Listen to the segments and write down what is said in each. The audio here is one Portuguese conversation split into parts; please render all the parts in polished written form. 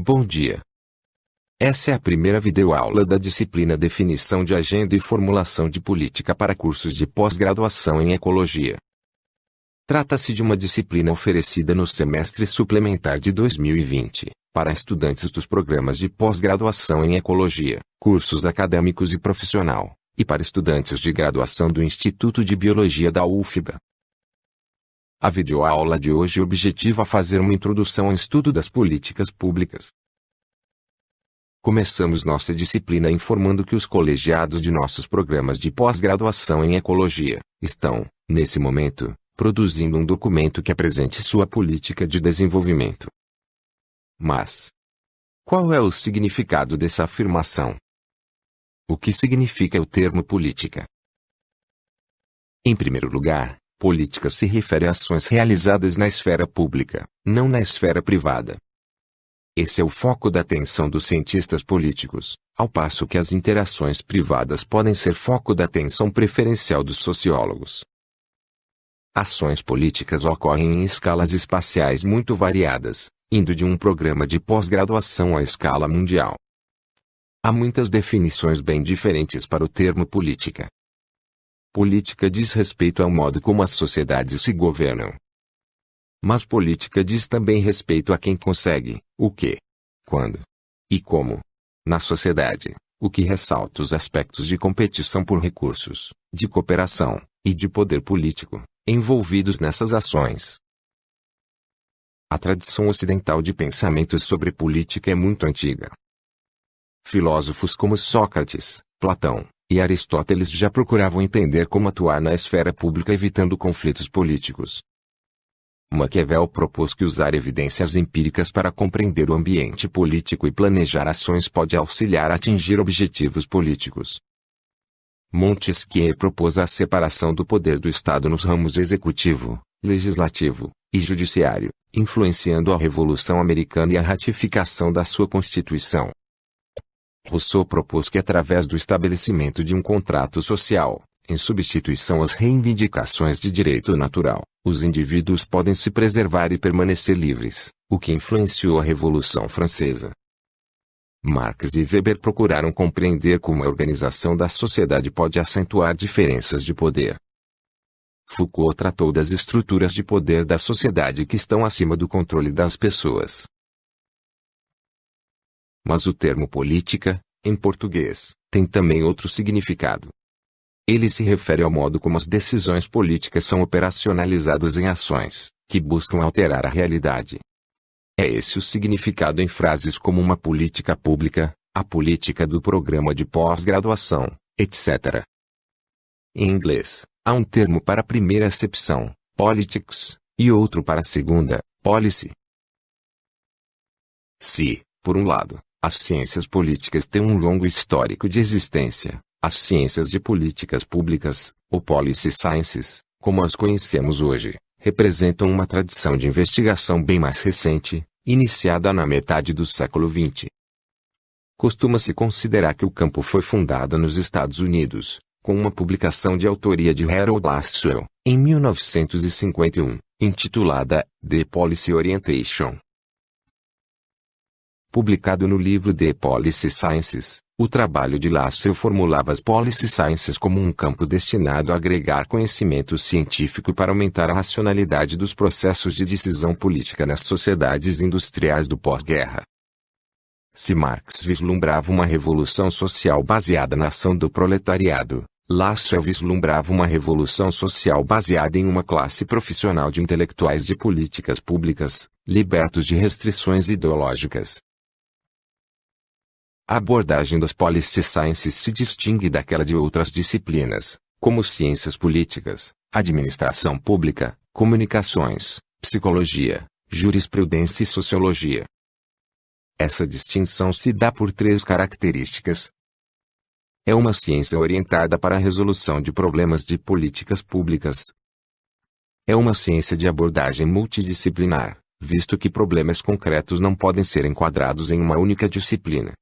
Bom dia. Essa é a primeira videoaula da disciplina Definição de Agenda e Formulação de Política para cursos de pós-graduação em Ecologia. Trata-se de uma disciplina oferecida no semestre suplementar de 2020, para estudantes dos programas de pós-graduação em Ecologia, cursos acadêmicos e profissional, e para estudantes de graduação do Instituto de Biologia da UFBA. A videoaula de hoje objetiva fazer uma introdução ao estudo das políticas públicas. Começamos nossa disciplina informando que os colegiados de nossos programas de pós-graduação em Ecologia estão, nesse momento, produzindo um documento que apresente sua política de desenvolvimento. Mas, qual é o significado dessa afirmação? O que significa o termo política? Em primeiro lugar, política se refere a ações realizadas na esfera pública, não na esfera privada. Esse é o foco da atenção dos cientistas políticos, ao passo que as interações privadas podem ser foco da atenção preferencial dos sociólogos. Ações políticas ocorrem em escalas espaciais muito variadas, indo de um programa de pós-graduação à escala mundial. Há muitas definições bem diferentes para o termo política. Política diz respeito ao modo como as sociedades se governam. Mas política diz também respeito a quem consegue, o que, quando e como. Na sociedade, o que ressalta os aspectos de competição por recursos, de cooperação e de poder político, envolvidos nessas ações. A tradição ocidental de pensamento sobre política é muito antiga. Filósofos como Sócrates, Platão e Aristóteles já procuravam entender como atuar na esfera pública evitando conflitos políticos. Maquiavel propôs que usar evidências empíricas para compreender o ambiente político e planejar ações pode auxiliar a atingir objetivos políticos. Montesquieu propôs a separação do poder do Estado nos ramos executivo, legislativo e judiciário, influenciando a Revolução Americana e a ratificação da sua Constituição. Rousseau propôs que através do estabelecimento de um contrato social, em substituição às reivindicações de direito natural, os indivíduos podem se preservar e permanecer livres, o que influenciou a Revolução Francesa. Marx e Weber procuraram compreender como a organização da sociedade pode acentuar diferenças de poder. Foucault tratou das estruturas de poder da sociedade que estão acima do controle das pessoas. Mas o termo política, em português, tem também outro significado. Ele se refere ao modo como as decisões políticas são operacionalizadas em ações que buscam alterar a realidade. É esse o significado em frases como uma política pública, a política do programa de pós-graduação, etc. Em inglês, há um termo para a primeira acepção, politics, e outro para a segunda, policy. Se, por um lado, as ciências políticas têm um longo histórico de existência, as ciências de políticas públicas, ou policy sciences, como as conhecemos hoje, representam uma tradição de investigação bem mais recente, iniciada na metade do século XX. Costuma-se considerar que o campo foi fundado nos Estados Unidos, com uma publicação de autoria de Harold Lasswell, em 1951, intitulada The Policy Orientation. Publicado no livro The Policy Sciences, o trabalho de Lasswell formulava as policy sciences como um campo destinado a agregar conhecimento científico para aumentar a racionalidade dos processos de decisão política nas sociedades industriais do pós-guerra. Se Marx vislumbrava uma revolução social baseada na ação do proletariado, Lasswell vislumbrava uma revolução social baseada em uma classe profissional de intelectuais de políticas públicas, libertos de restrições ideológicas. A abordagem das policy sciences se distingue daquela de outras disciplinas, como ciências políticas, administração pública, comunicações, psicologia, jurisprudência e sociologia. Essa distinção se dá por três características. É uma ciência orientada para a resolução de problemas de políticas públicas. É uma ciência de abordagem multidisciplinar, visto que problemas concretos não podem ser enquadrados em uma única disciplina.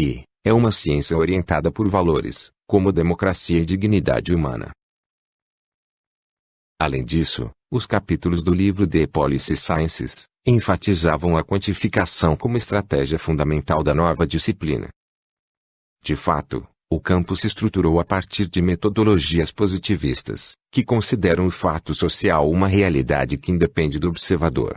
E é uma ciência orientada por valores, como democracia e dignidade humana. Além disso, os capítulos do livro The Policy Sciences, enfatizavam a quantificação como estratégia fundamental da nova disciplina. De fato, o campo se estruturou a partir de metodologias positivistas, que consideram o fato social uma realidade que independe do observador.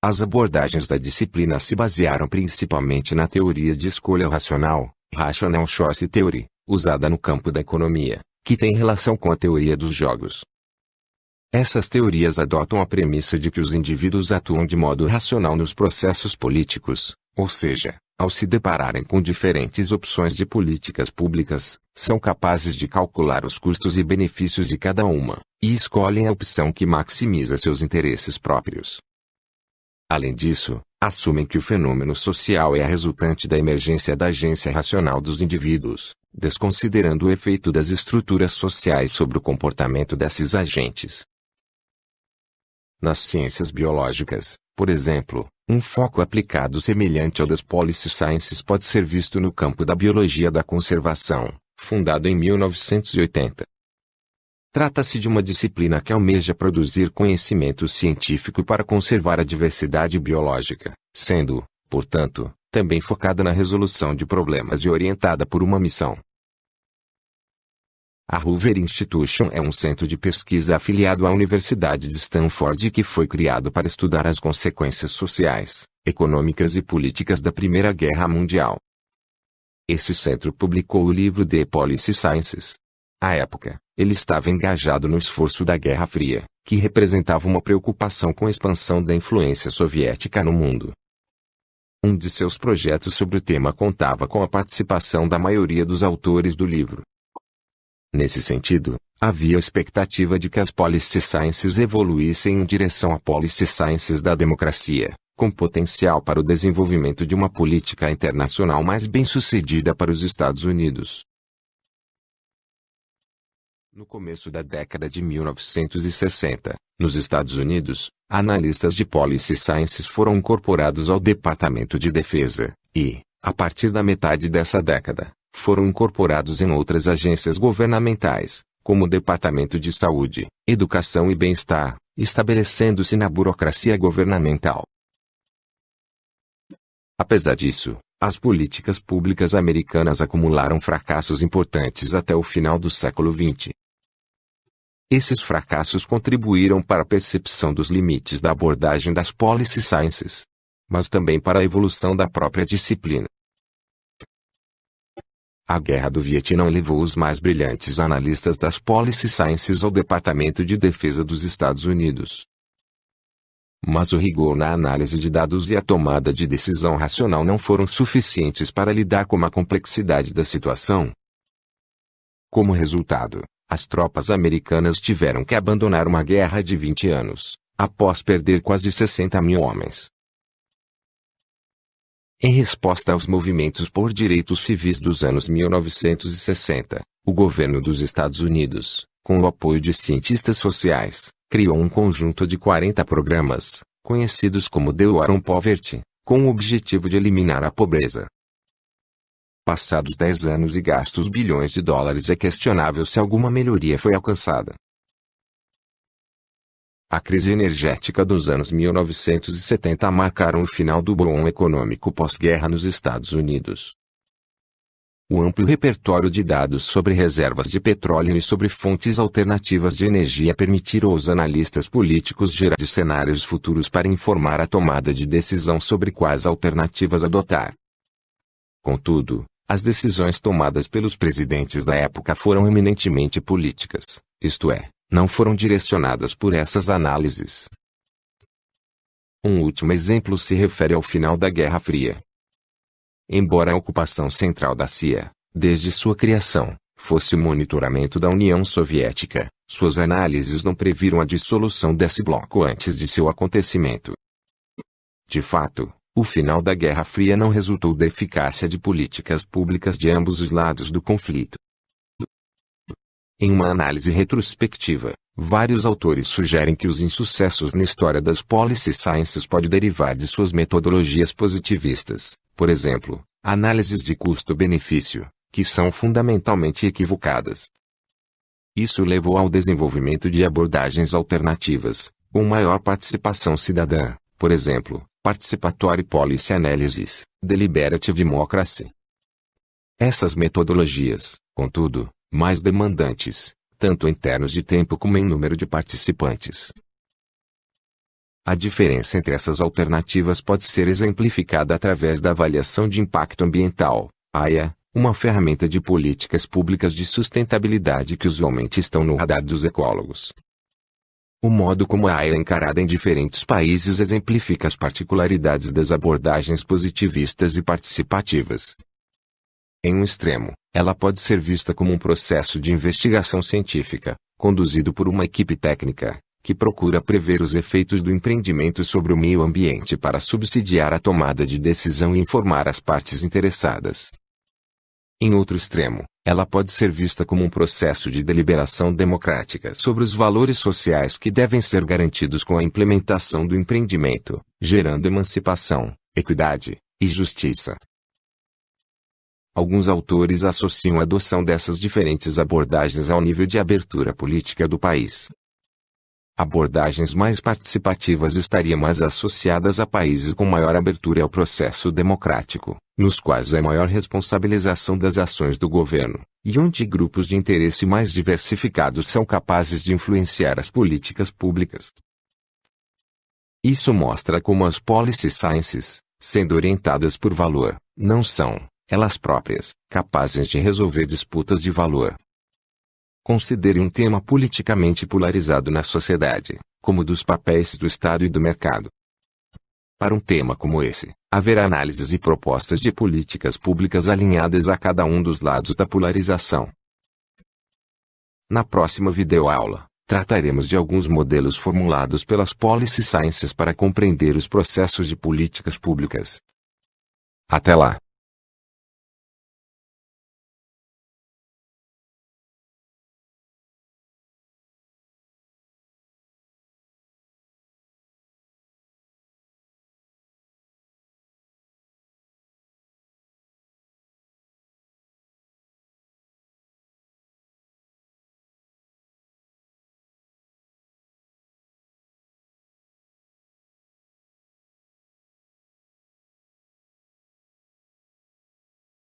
As abordagens da disciplina se basearam principalmente na teoria de escolha racional, Rational Choice Theory, usada no campo da economia, que tem relação com a teoria dos jogos. Essas teorias adotam a premissa de que os indivíduos atuam de modo racional nos processos políticos, ou seja, ao se depararem com diferentes opções de políticas públicas, são capazes de calcular os custos e benefícios de cada uma, e escolhem a opção que maximiza seus interesses próprios. Além disso, assumem que o fenômeno social é a resultante da emergência da agência racional dos indivíduos, desconsiderando o efeito das estruturas sociais sobre o comportamento desses agentes. Nas ciências biológicas, por exemplo, um foco aplicado semelhante ao das Policy Sciences pode ser visto no campo da biologia da conservação, fundado em 1980. Trata-se de uma disciplina que almeja produzir conhecimento científico para conservar a diversidade biológica, sendo, portanto, também focada na resolução de problemas e orientada por uma missão. A Hoover Institution é um centro de pesquisa afiliado à Universidade de Stanford que foi criado para estudar as consequências sociais, econômicas e políticas da Primeira Guerra Mundial. Esse centro publicou o livro The Policy Sciences. À época, ele estava engajado no esforço da Guerra Fria, que representava uma preocupação com a expansão da influência soviética no mundo. Um de seus projetos sobre o tema contava com a participação da maioria dos autores do livro. Nesse sentido, havia a expectativa de que as Policy Sciences evoluíssem em direção a Policy Sciences da democracia, com potencial para o desenvolvimento de uma política internacional mais bem-sucedida para os Estados Unidos. No começo da década de 1960, nos Estados Unidos, analistas de Policy Sciences foram incorporados ao Departamento de Defesa, e, a partir da metade dessa década, foram incorporados em outras agências governamentais, como o Departamento de Saúde, Educação e Bem-Estar, estabelecendo-se na burocracia governamental. Apesar disso, as políticas públicas americanas acumularam fracassos importantes até o final do século XX. Esses fracassos contribuíram para a percepção dos limites da abordagem das Policy Sciences, mas também para a evolução da própria disciplina. A Guerra do Vietnã levou os mais brilhantes analistas das Policy Sciences ao Departamento de Defesa dos Estados Unidos. Mas o rigor na análise de dados e a tomada de decisão racional não foram suficientes para lidar com a complexidade da situação. Como resultado, as tropas americanas tiveram que abandonar uma guerra de 20 anos, após perder quase 60 mil homens. Em resposta aos movimentos por direitos civis dos anos 1960, o governo dos Estados Unidos, com o apoio de cientistas sociais, criou um conjunto de 40 programas, conhecidos como The War on Poverty, com o objetivo de eliminar a pobreza. Passados 10 anos e gastos bilhões de dólares, é questionável se alguma melhoria foi alcançada. A crise energética dos anos 1970 marcaram o final do boom econômico pós-guerra nos Estados Unidos. O amplo repertório de dados sobre reservas de petróleo e sobre fontes alternativas de energia permitiram aos analistas políticos gerar cenários futuros para informar a tomada de decisão sobre quais alternativas adotar. Contudo, as decisões tomadas pelos presidentes da época foram eminentemente políticas, isto é, não foram direcionadas por essas análises. Um último exemplo se refere ao final da Guerra Fria. Embora a ocupação central da CIA, desde sua criação, fosse o monitoramento da União Soviética, suas análises não previram a dissolução desse bloco antes de seu acontecimento. De fato, o final da Guerra Fria não resultou da eficácia de políticas públicas de ambos os lados do conflito. Em uma análise retrospectiva, vários autores sugerem que os insucessos na história das Policy Sciences podem derivar de suas metodologias positivistas, por exemplo, análises de custo-benefício, que são fundamentalmente equivocadas. Isso levou ao desenvolvimento de abordagens alternativas, com maior participação cidadã, por exemplo, Participatory Policy Analysis, Deliberative Democracy. Essas metodologias, contudo, mais demandantes, tanto em termos de tempo como em número de participantes. A diferença entre essas alternativas pode ser exemplificada através da avaliação de impacto ambiental, AIA, uma ferramenta de políticas públicas de sustentabilidade que usualmente estão no radar dos ecólogos. O modo como a AIA é encarada em diferentes países exemplifica as particularidades das abordagens positivistas e participativas. Em um extremo, ela pode ser vista como um processo de investigação científica, conduzido por uma equipe técnica, que procura prever os efeitos do empreendimento sobre o meio ambiente para subsidiar a tomada de decisão e informar as partes interessadas. Em outro extremo, ela pode ser vista como um processo de deliberação democrática sobre os valores sociais que devem ser garantidos com a implementação do empreendimento, gerando emancipação, equidade e justiça. Alguns autores associam a adoção dessas diferentes abordagens ao nível de abertura política do país. Abordagens mais participativas estariam mais associadas a países com maior abertura ao processo democrático, nos quais há maior responsabilização das ações do governo, e onde grupos de interesse mais diversificados são capazes de influenciar as políticas públicas. Isso mostra como as policy sciences, sendo orientadas por valor, não são, elas próprias, capazes de resolver disputas de valor. Considere um tema politicamente polarizado na sociedade, como o dos papéis do Estado e do mercado. Para um tema como esse, haverá análises e propostas de políticas públicas alinhadas a cada um dos lados da polarização. Na próxima videoaula, trataremos de alguns modelos formulados pelas policy sciences para compreender os processos de políticas públicas. Até lá!